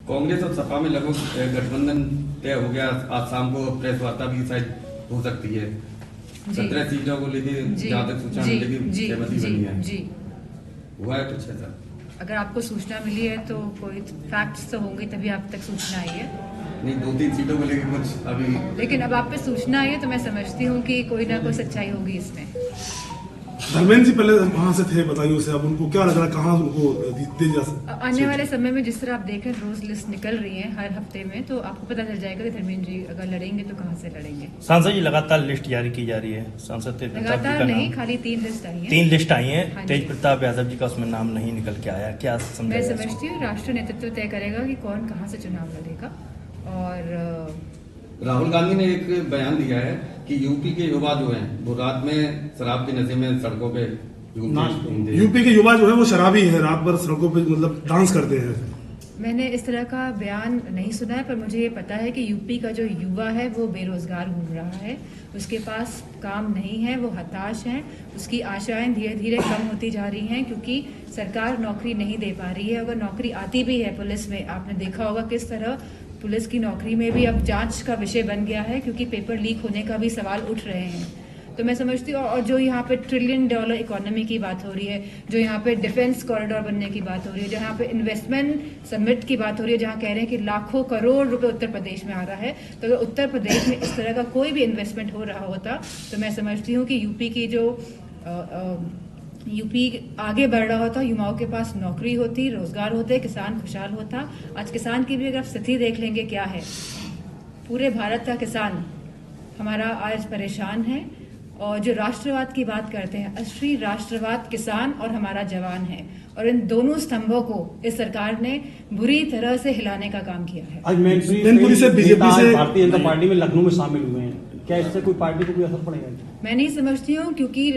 कांग्रेस और सपा में लगभग गठबंधन तय हो गया। आज शाम को प्रेस वार्ता भी शायद हो सकती है। 17 सीटों को लेकर जहाँ तक सूचना मिलेगी सहमति बनी है। जी, हुआ है कुछ ऐसा? अगर आपको सूचना मिली है तो कोई फैक्ट्स तो होंगे तभी आप तक सूचना आई है। नहीं, 2-3 सीटों को लेकर कुछ अभी, लेकिन अब आप पे सूचना आई है तो मैं समझती हूँ कि कोई ना कोई सच्चाई होगी इसमें। धर्मेंद्र जी पहले वहां से थे, बताइए उसे, अब उनको क्या लग रहा है, कहाँ उनको दे जा सकते? आने वाले समय में जिस तरह आप देख रहे हैं रोज लिस्ट निकल रही है हर हफ्ते में, तो आपको पता चल जाएगा कि धर्मेंद्र जी अगर लड़ेंगे तो कहाँ से लड़ेंगे। सांसद जी लगातार लिस्ट जारी की जा रही है। सांसद तेज प्रताप जी लगातार का नहीं, नाम, खाली 3 लिस्ट आई है। 3 लिस्ट आई हाँ है। जी। तेज प्रताप यादव जी का उसमें नाम नहीं निकल के आया, क्या मैं समझाया? समझती हूँ राष्ट्रीय नेतृत्व तय करेगा कि कौन कहाँ से चुनाव लड़ेगा। और राहुल गांधी ने एक बयान दिया है कि यूपी के युवा जो हैं वो रात में शराब के नशे में सड़कों पे घूमते हैं। यूपी के युवा जो है वो शराबी है, रात भर सड़कों पे मतलब डांस करते हैं। मैंने इस तरह का बयान नहीं सुना है, पर मुझे ये पता है कि यूपी का जो युवा है वो बेरोजगार घूम रहा है, उसके पास काम नहीं है, वो हताश है, उसकी आशाएं धीरे धीरे कम होती जा रही हैं क्योंकि सरकार नौकरी नहीं दे पा रही है। अगर नौकरी आती भी है पुलिस में, आपने देखा होगा किस तरह पुलिस की नौकरी में भी अब जांच का विषय बन गया है क्योंकि पेपर लीक होने का भी सवाल उठ रहे हैं। तो मैं समझती हूँ, और जो यहाँ पे $1 ट्रिलियन इकोनॉमी की बात हो रही है, जो यहाँ पे डिफेंस कॉरिडोर बनने की बात हो रही है, जहाँ पे इन्वेस्टमेंट समिट की बात हो रही है, जहाँ कह रहे हैं कि लाखों करोड़ रुपए उत्तर प्रदेश में आ रहा है, तो अगर उत्तर प्रदेश में इस तरह का कोई भी इन्वेस्टमेंट हो रहा होता तो मैं समझती हूँ कि यूपी की जो यूपी आगे बढ़ रहा होता, युवाओं के पास नौकरी होती, रोजगार होते, किसान खुशहाल होता। आज किसान की भी अगर स्थिति देख लेंगे क्या है, पूरे भारत का किसान हमारा आज परेशान है। और जो राष्ट्रवाद की बात करते हैं, असली राष्ट्रवाद किसान और हमारा जवान है, और इन दोनों स्तंभों को इस सरकार ने बुरी तरह से हिलाने का काम किया है। आज मैनपुरी से बीजेपी से भारतीय जनता पार्टी में लखनऊ में शामिल हुए हैं, क्या इससे कोई पार्टी को कोई असर पड़ेगा? मैं नहीं समझती हूँ, क्योंकि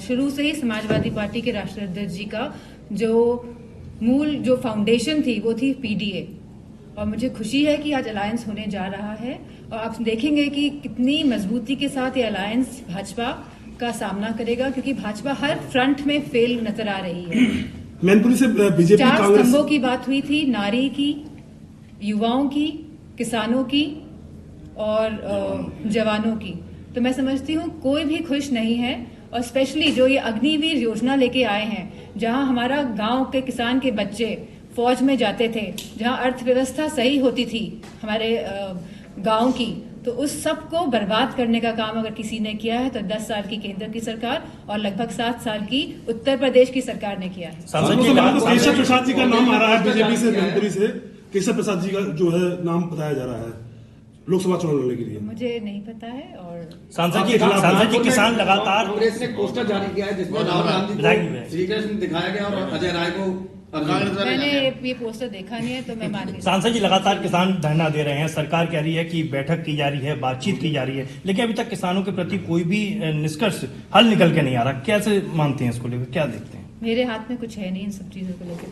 शुरू से ही समाजवादी पार्टी के राष्ट्रीय अध्यक्ष जी का जो मूल जो फाउंडेशन थी वो थी पीडीए, और मुझे खुशी है कि आज अलायंस होने जा रहा है, और आप देखेंगे कि कितनी मजबूती के साथ ये अलायंस भाजपा का सामना करेगा, क्योंकि भाजपा हर फ्रंट में फेल नजर आ रही है। मैनपुरी से बीजेपी 4 कांग्रेस स्तंभों की बात हुई थी, नारी की, युवाओं की, किसानों की और जवानों की। तो मैं समझती हूँ कोई भी खुश नहीं है, और स्पेशली जो ये अग्निवीर योजना लेके आए हैं, जहां हमारा गांव के किसान के बच्चे फौज में जाते थे, जहां अर्थव्यवस्था सही होती थी हमारे गांव की, तो उस सब को बर्बाद करने का काम अगर किसी ने किया है तो 10 साल की केंद्र की सरकार और लगभग 7 साल की उत्तर प्रदेश की सरकार ने किया है। केशव प्रसाद जी का नाम आ रहा है बीजेपी से, मैनपुरी से केशव प्रसाद जी का जो है नाम बताया जा रहा है लोकसभा चुनाव लड़ने के लिए। मुझे नहीं पता है। और सांसद जी किसान लगातार कांग्रेस ने पोस्टर जारी किया है जिसमें राहुल गांधी को श्री कृष्ण दिखाया गया और अजय राय को। मैंने ये पोस्टर देखा नहीं है तो मैं मान नहीं। सांसद जी लगातार किसान धरना दे रहे हैं, सरकार कह रही है कि बैठक की जा रही है, बातचीत की जा रही है, लेकिन अभी तक किसानों के प्रति कोई भी निष्कर्ष हल निकल के नहीं आ रहा। कैसे मानते हैं इसको लेकर, क्या देखते हैं? मेरे हाथ में कुछ है नहीं इन सब चीजों को लेकर।